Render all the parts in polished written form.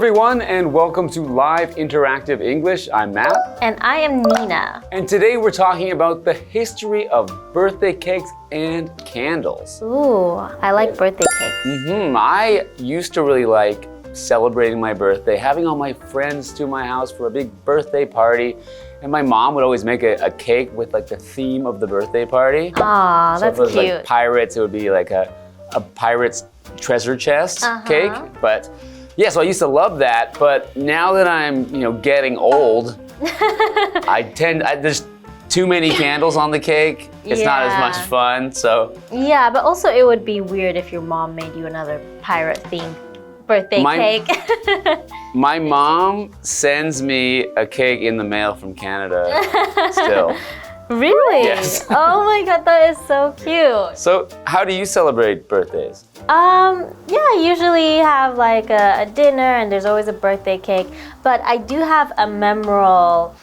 everyone, and welcome to Live Interactive English. I'm Matt. And I am Nina. And today we're talking about the history of birthday cakes and candles. Ooh, I like birthday cake. I used to really like celebrating my birthday, having all my friends to my house for a big birthday party. And my mom would always make a cake with like the theme of the birthday party. Aw, so that's if it was cute. like pirates, it would be like a pirate's treasure chest cake. But yeah, so I used to love that. But now that I'm, getting old, there's too many candles on the cake. It's not as much fun, so. Yeah, but also it would be weird if your mom made you another pirate-themed birthday cake. My mom sends me a cake in the mail from Canada still. Really? Yes. Oh my god, that is so cute. So how do you celebrate birthdays? Yeah, I usually have like a dinner and there's always a birthday cake. But I do have a memorable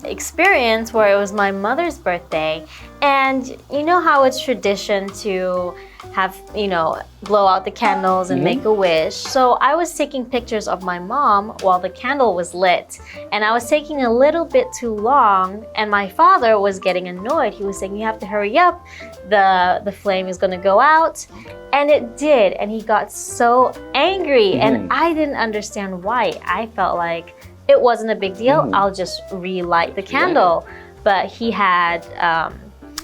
experience where it was my mother's birthday. And you know how it's tradition to have, blow out the candles and make a wish. So I was taking pictures of my mom while the candle was lit. And I was taking a little bit too long and my father was getting annoyed. He was saying, you have to hurry up. The flame is gonna go out. And it did. And he got so angry. And I didn't understand why. I felt like it wasn't a big deal. I'll just relight the candle. But he had,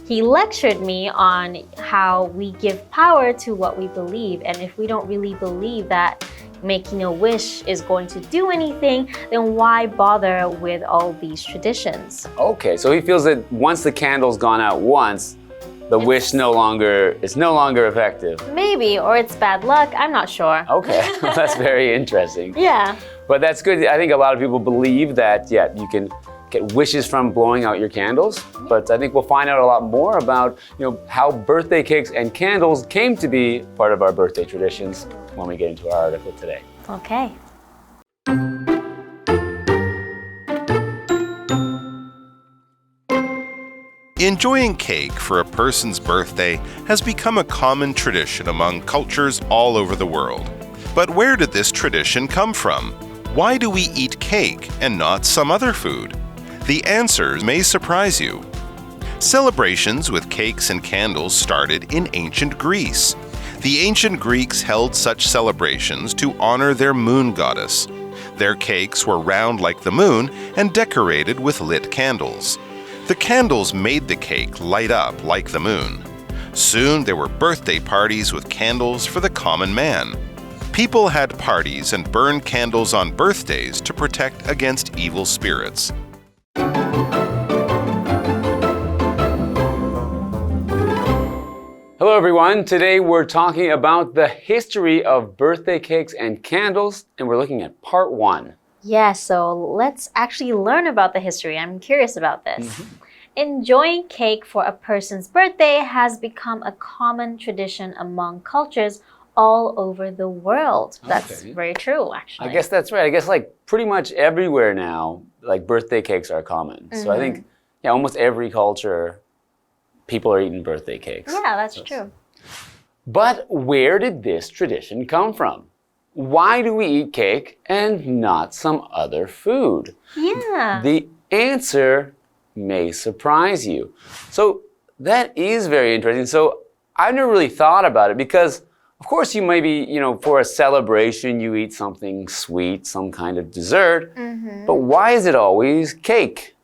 he lectured me on how we give power to what we believe. And if we don't really believe that making a wish is going to do anything, then why bother with all these traditions? Okay, so he feels that once the candle's gone out once, the wish is no longer effective. Maybe, or it's bad luck, I'm not sure. Okay, that's very interesting. Yeah. But that's good. I think a lot of people believe that, you can get wishes from blowing out your candles. But I think we'll find out a lot more about, how birthday cakes and candles came to be part of our birthday traditions when we get into our article today. Okay. Enjoying cake for a person's birthday has become a common tradition among cultures all over the world. But where did this tradition come from? Why do we eat cake and not some other food? The answers may surprise you. Celebrations with cakes and candles started in ancient Greece. The ancient Greeks held such celebrations to honor their moon goddess. Their cakes were round like the moon and decorated with lit candles. The candles made the cake light up like the moon. Soon there were birthday parties with candles for the common man. People had parties and burned candles on birthdays to protect against evil spirits. Hello everyone, today we're talking about the history of birthday cakes and candles, and we're looking at part 1. Yeah, so let's actually learn about the history. I'm curious about this. Enjoying cake for a person's birthday has become a common tradition among cultures all over the world. That's very true, actually. I guess that's right. I guess like pretty much everywhere now, like birthday cakes are common. So I think, almost every culture, people are eating birthday cakes. Yeah, that's true. But where did this tradition come from? Why do we eat cake and not some other food? Yeah. The answer may surprise you. So that is very interesting. So I've never really thought about it because, of course, you maybe, for a celebration, you eat something sweet, some kind of dessert. But why is it always cake?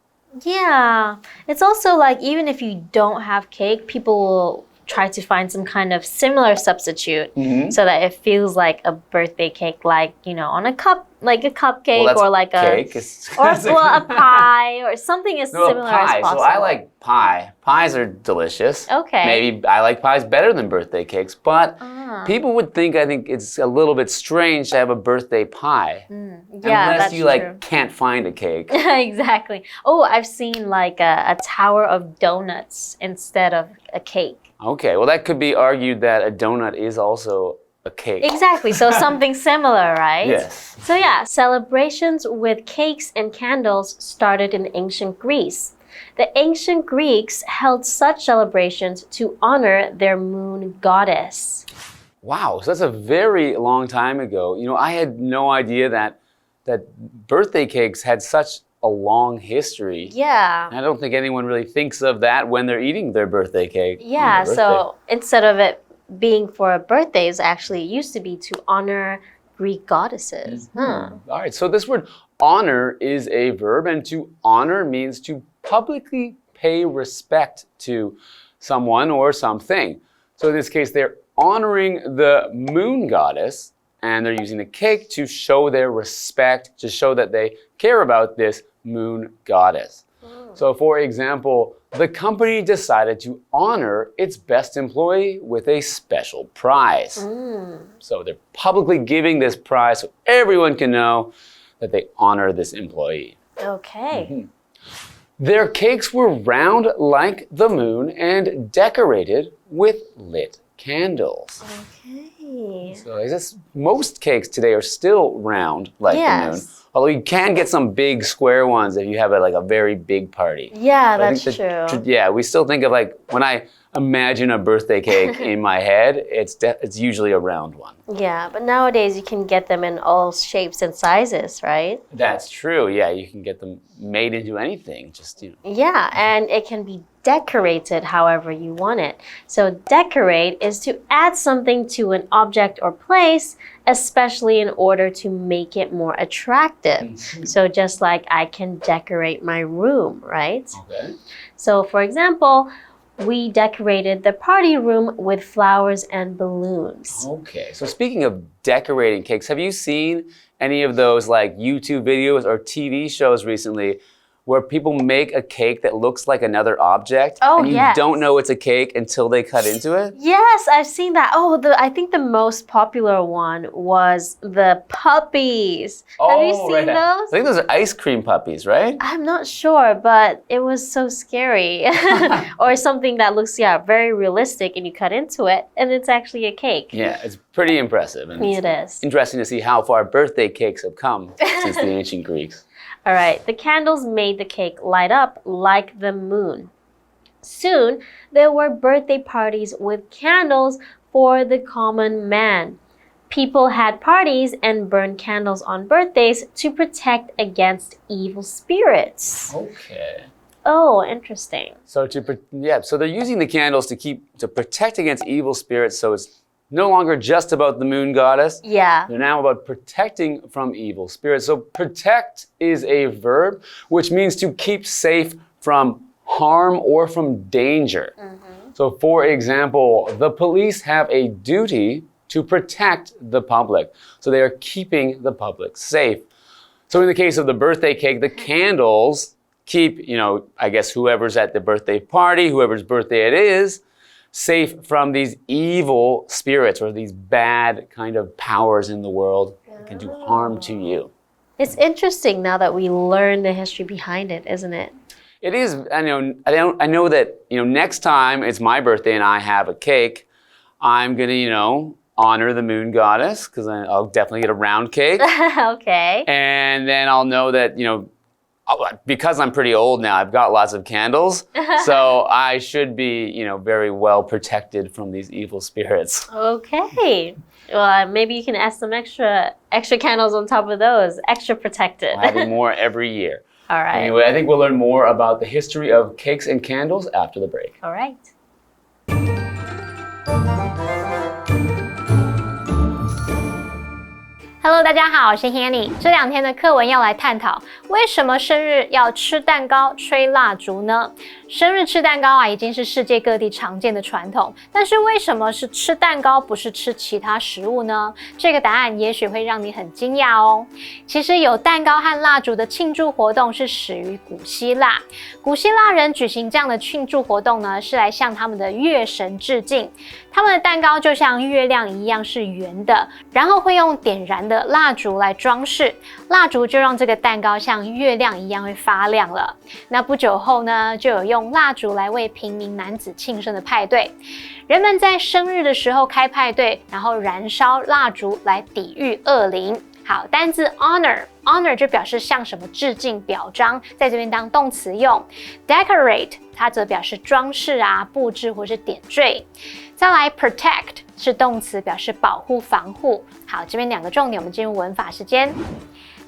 Yeah. It's also like even if you don't have cake, people will try to find some kind of similar substitute so that it feels like a birthday cake, like, on a cup, like a cupcake or like cake. a pie or something as similar as possible. So I like pie. Pies are delicious. Okay. Maybe I like pies better than birthday cakes, but people would think, I think it's a little bit strange to have a birthday pie. Yeah, unless that's you true. Can't find a cake. Exactly. Oh, I've seen like a tower of donuts instead of a cake. Okay, well that could be argued that a donut is also a cake. Exactly, so something similar, right? Yes. So yeah, celebrations with cakes and candles started in ancient Greece. The ancient Greeks held such celebrations to honor their moon goddess. Wow, so that's a very long time ago. I had no idea that birthday cakes had such a long history. Yeah. I don't think anyone really thinks of that when they're eating their birthday cake. Yeah, so instead of it being for birthdays, actually it used to be to honor Greek goddesses. All right, so this word honor is a verb, and to honor means to publicly pay respect to someone or something. So in this case, they're honoring the moon goddess, and they're using the cake to show their respect, to show that they care about this moon goddess. So for example, the company decided to honor its best employee with a special prize. So they're publicly giving this prize so everyone can know that they honor this employee. Okay. Their cakes were round like the moon and decorated with lit candles. Okay. So I guess most cakes today are still round like the moon. Although you can get some big square ones if you have a very big party. Yeah, that's true. Yeah, we still think of when I imagine a birthday cake in my head, it's usually a round one. Yeah, but nowadays you can get them in all shapes and sizes, right? That's true. Yeah, you can get them made into anything. Yeah, and it can be decorated however you want it. So decorate is to add something to an object or place, especially in order to make it more attractive. So just like I can decorate my room, right? Okay. So for example, we decorated the party room with flowers and balloons. Okay, so speaking of decorating cakes, have you seen any of those YouTube videos or TV shows recently where people make a cake that looks like another object and you don't know it's a cake until they cut into it? Yes, I've seen that. I think the most popular one was the puppies. Have you seen those? I think those are ice cream puppies, right? I'm not sure, but it was so scary. Or something that looks, very realistic, and you cut into it, and it's actually a cake. Yeah, it's pretty impressive. And it is. Interesting to see how far birthday cakes have come since the ancient Greeks. All right, the candles made the cake light up like the moon. Soon, there were birthday parties with candles for the common man. People had parties and burned candles on birthdays to protect against evil spirits. Okay. Oh, interesting. So so they're using the candles to protect against evil spirits, so it's no longer just about the moon goddess. Yeah. They're now about protecting from evil spirits. So protect is a verb, which means to keep safe from harm or from danger. So for example, the police have a duty to protect the public. So they are keeping the public safe. So in the case of the birthday cake, the candles keep, I guess whoever's at the birthday party, whoever's birthday it is, safe from these evil spirits or these bad kind of powers in the world that can do harm to you. It's interesting now that we learn the history behind it, isn't it? It is. I know that next time it's my birthday and I have a cake, I'm gonna honor the moon goddess because I'll definitely get a round cake. Okay. And then I'll know that because I'm pretty old now, I've got lots of candles, so I should be, very well protected from these evil spirits. Okay. Well, maybe you can add some extra candles on top of those, extra protected. Having more every year. All right. Anyway, I think we'll learn more about the history of cakes and candles after the break. All right. Hello， 大家好，我是 Hanny。这2天的课文要来探讨为什么生日要吃蛋糕、吹蜡烛呢？生日吃蛋糕已经是世界各地常见的传统，但是为什么是吃蛋糕，不是吃其他食物呢？这个答案也许会让你很惊讶哦。其实有蛋糕和蜡烛的庆祝活动是始于古希腊。古希腊人举行这样的庆祝活动呢，是来向他们的月神致敬。他们的蛋糕就像月亮一样是圆的，然后会用点燃的蜡烛来装饰，蜡烛就让这个蛋糕像月亮一样会发亮了。那不久后呢，就有用蜡烛来为平民男子庆生的派对。人们在生日的时候开派对，然后燃烧蜡烛来抵御恶灵。好，单字 honor 就表示向什么致敬、表彰，在这边当动词用。decorate 它则表示装饰啊、布置或是点缀。再来 protect 是动词，表示保护、防护。好，这边2个重点，我们进入文法时间。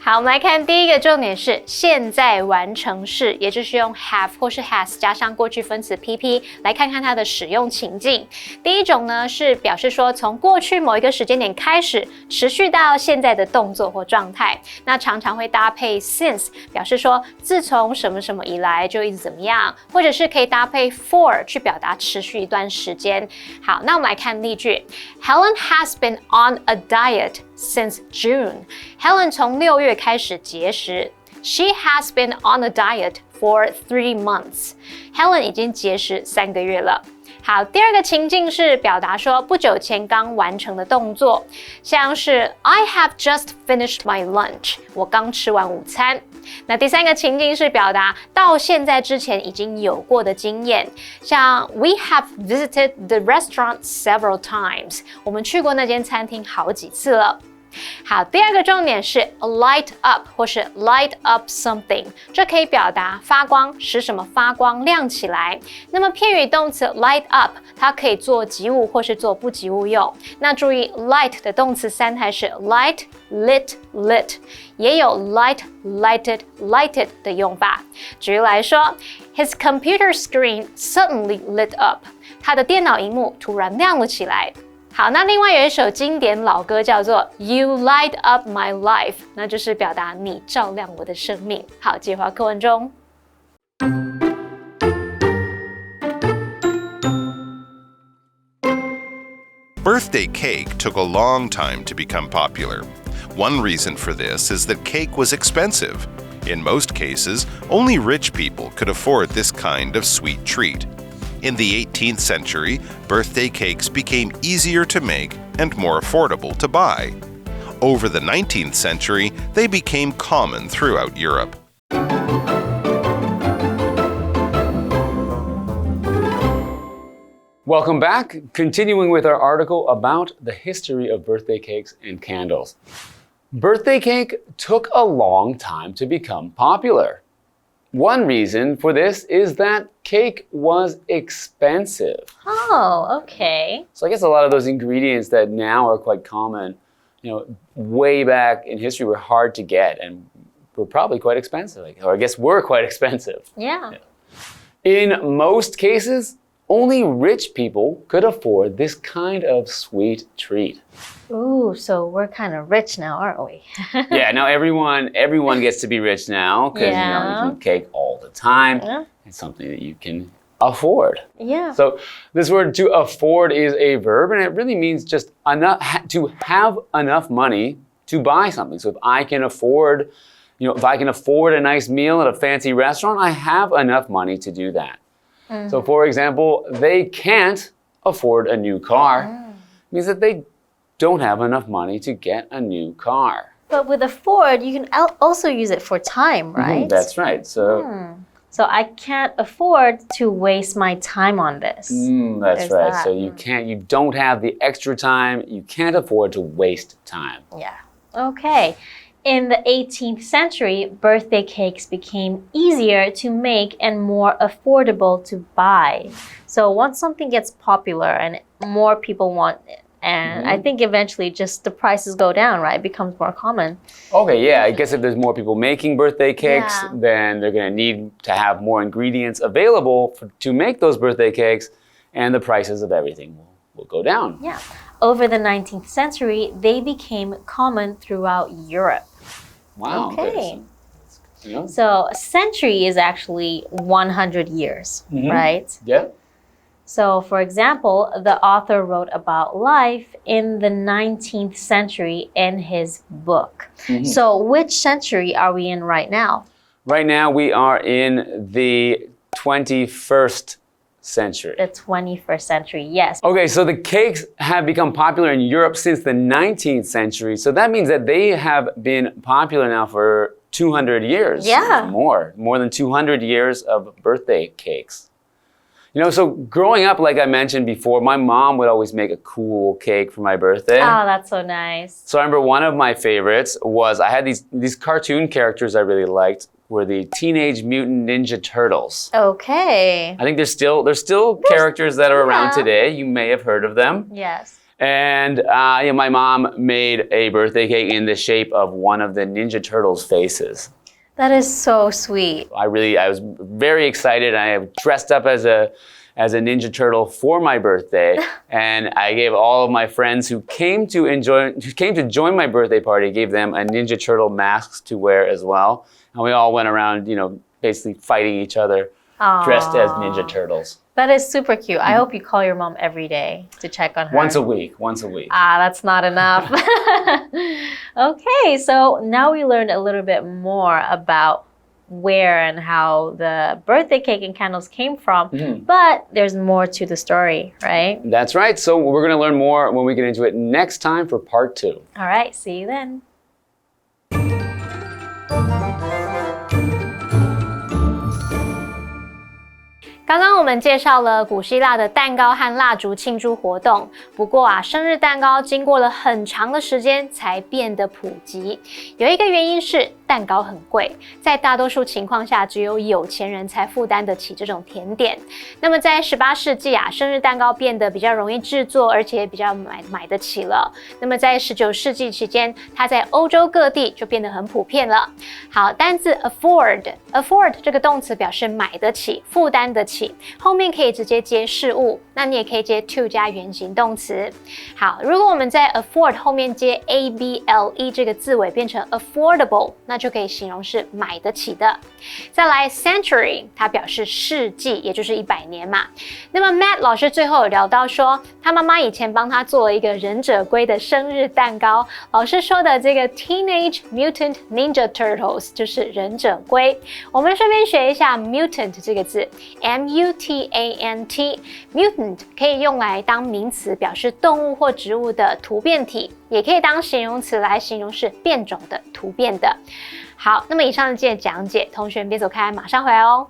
好，我们来看第一个重点是现在完成式，也就是用 have 或是 has 加上过去分词 PP 来看看它的使用情境。第一种呢是表示说从过去某一个时间点开始，持续到现在的动作或状态。那常常会搭配 since， 表示说自从什么什么以来就一直怎么样，或者是可以搭配 for 去表达持续一段时间。好，那我们来看例句 ：Helen has been on a diet since June. Helen 从6月开始节食。She has been on a diet for 3 months. Helen 已经节食3个月了。好，第二个情境是表达说不久前刚完成的动作，像是 I have just finished my lunch. 我刚吃完午餐。那第三个情境是表达到现在之前已经有过的经验，像 We have visited the restaurant several times. 我们去过那间餐厅好几次了。好，第二个重点是 light up 或是 light up something， 这可以表达发光，使什么发光亮起来。那么片语动词 light up， 它可以做及物或是做不及物用。那注意 light 的动词3态是 light, lit, lit， 也有 light, lighted, lighted 的用法。举例来说 ，His computer screen suddenly lit up， 他的电脑萤幕突然亮了起来。好，那另外有一首经典老歌叫做 You Light Up My Life， 那就是表达你照亮我的生命。好，接回课文中。Birthday cake took a long time to become popular. One reason for this is that cake was expensive. In most cases, only rich people could afford this kind of sweet treat. In the 18th century, birthday cakes became easier to make and more affordable to buy. Over the 19th century, they became common throughout Europe. Welcome back. Continuing with our article about the history of birthday cakes and candles. Birthday cake took a long time to become popular. One reason for this is that cake was expensive. Oh, okay. So I guess a lot of those ingredients that now are quite common, way back in history were hard to get and were probably quite expensive. Or I guess were quite expensive. Yeah. In most cases, only rich people could afford this kind of sweet treat. Ooh, so we're kind of rich now, aren't we? Yeah, now everyone gets to be rich now because you can cake all the time. Yeah. It's something that you can afford. Yeah. So this word to afford is a verb, and it really means just enough to have enough money to buy something. So if I can afford, if I can afford a nice meal at a fancy restaurant, I have enough money to do that. Mm-hmm. So for example, they can't afford a new car. It means that they don't have enough money to get a new car. But with afford, you can also use it for time, right? That's right. So I can't afford to waste my time on this. That's right. So you don't have the extra time. You can't afford to waste time. Yeah. Okay. In the 18th century, birthday cakes became easier to make and more affordable to buy. So once something gets popular and more people want it, and I think eventually just the prices go down, right? It becomes more common. Okay, yeah. I guess if there's more people making birthday cakes, then they're going to need to have more ingredients available to make those birthday cakes, and the prices of everything will go down. Yeah. Over the 19th century, they became common throughout Europe. Wow. Okay. So a century is actually 100 years, right? Yeah. So, for example, the author wrote about life in the 19th century in his book. So, which century are we in right now? Right now, we are in the 21st century. The 21st century, yes. Okay, so the cakes have become popular in Europe since the 19th century. So that means that they have been popular now for 200 years. Yeah. More than 200 years of birthday cakes. So growing up, like I mentioned before, my mom would always make a cool cake for my birthday. Oh, that's so nice. So I remember one of my favorites was I had these cartoon characters I really liked were the Teenage Mutant Ninja Turtles. Okay. I think there's still characters that are around today. You may have heard of them. Yes. And my mom made a birthday cake in the shape of one of the Ninja Turtles' faces. That is so sweet. I was very excited. I dressed up as a Ninja Turtle for my birthday, and I gave all of my friends who came to join my birthday party, gave them a Ninja Turtle mask to wear as well. And we all went around, basically fighting each other, dressed as Ninja Turtles. That is super cute. I hope you call your mom every day to check on her. Once a week. That's not enough. Okay, so now we learned a little bit more about where and how the birthday cake and candles came from, but there's more to the story, right? That's right. So we're going to learn more when we get into it next time for part 2. All right, see you then. 刚刚我们介绍了古希腊的蛋糕和蜡烛庆祝活动，不过生日蛋糕经过了很长的时间才变得普及。有一个原因是蛋糕很贵，在大多数情况下只有有钱人才负担得起这种甜点。那么在18世纪生日蛋糕变得比较容易制作，而且比较买得起了。那么在19世纪期间，它在欧洲各地就变得很普遍了。好，单字 afford 这个动词表示买得起、负担得起。后面可以直接接事物，那你也可以接 to 加原形动词。好，如果我们在 afford 后面接 able 这个字尾变成 affordable， 那就可以形容是买得起的。再来 century， 它表示世纪，也就是100年嘛。那么 Matt 老师最后有聊到说，他妈妈以前帮他做了一个忍者龟的生日蛋糕。老师说的这个 Teenage Mutant Ninja Turtles 就是忍者龟。我们顺便学一下 mutant 这个字 ，mutant mutant 可以用来当名词，表示动物或植物的突变体，也可以当形容词来形容是变种的、突变的。好，那么以上是讲解，同学们别走开，马上回来哦。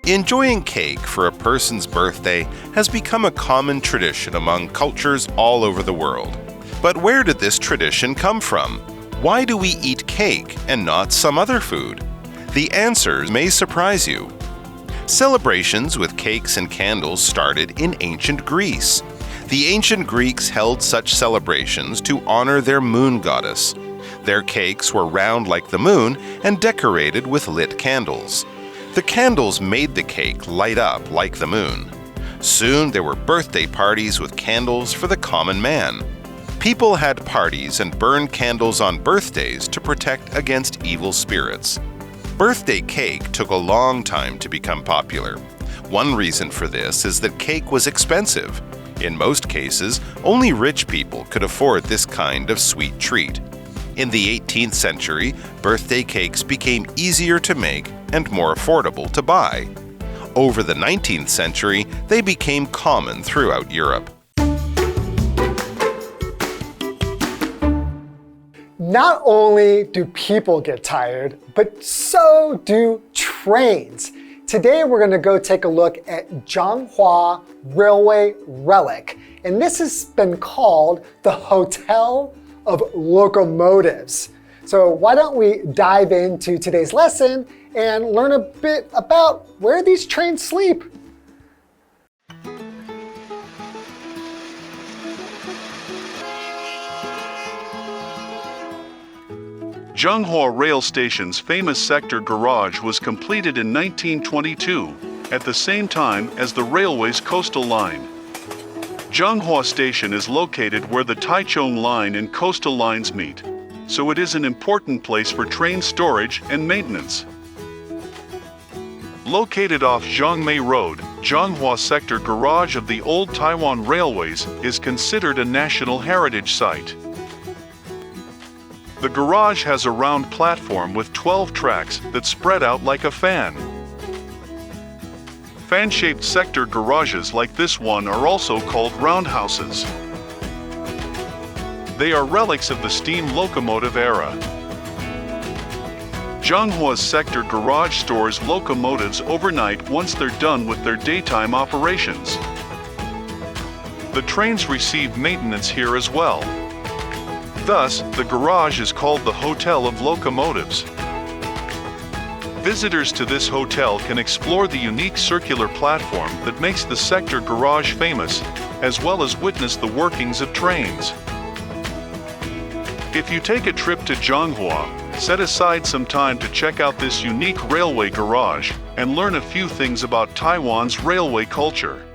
Enjoying cake for a person's birthday has become a common tradition among cultures all over the world. But where did this tradition come from? Why do we eat cake and not some other food? The answers may surprise you. Celebrations with cakes and candles started in ancient Greece. The ancient Greeks held such celebrations to honor their moon goddess. Their cakes were round like the moon and decorated with lit candles. The candles made the cake light up like the moon. Soon there were birthday parties with candles for the common man. People had parties and burned candles on birthdays to protect against evil spirits. Birthday cake took a long time to become popular. One reason for this is that cake was expensive. In most cases, only rich people could afford this kind of sweet treat. In the 18th century, birthday cakes became easier to make and more affordable to buy. Over the 19th century, they became common throughout Europe. Not only do people get tired, but so do trains. Today we're going to go take a look at Changhua Railway Relic, and this has been called the Hotel of Locomotives. So why don't we dive into today's lesson and learn a bit about where these trains sleep. Changhua Rail Station's famous sector garage was completed in 1922, at the same time as the railway's coastal line. Changhua Station is located where the Taichung Line and coastal lines meet, so it is an important place for train storage and maintenance. Located off Zhongmei Road, Changhua Sector Garage of the Old Taiwan Railways is considered a National Heritage Site. The garage has a round platform with 12 tracks that spread out like a fan. Fan-shaped sector garages like this one are also called roundhouses. They are relics of the steam locomotive era. Changhua's sector garage stores locomotives overnight once they're done with their daytime operations. The trains receive maintenance here as well. Thus, the garage is called the Hotel of Locomotives. Visitors to this hotel can explore the unique circular platform that makes the sector garage famous, as well as witness the workings of trains. If you take a trip to Changhua, set aside some time to check out this unique railway garage and learn a few things about Taiwan's railway culture.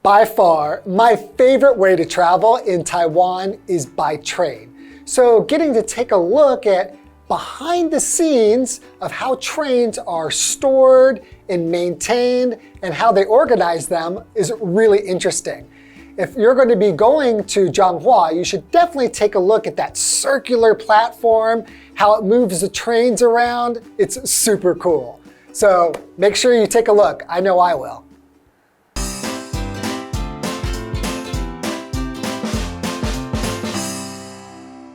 By far, my favorite way to travel in Taiwan is by train. So getting to take a look at behind the scenes of how trains are stored and maintained and how they organize them is really interesting. If you're going to be going to Changhua, you should definitely take a look at that circular platform, how it moves the trains around. It's super cool. So make sure you take a look. I know I will.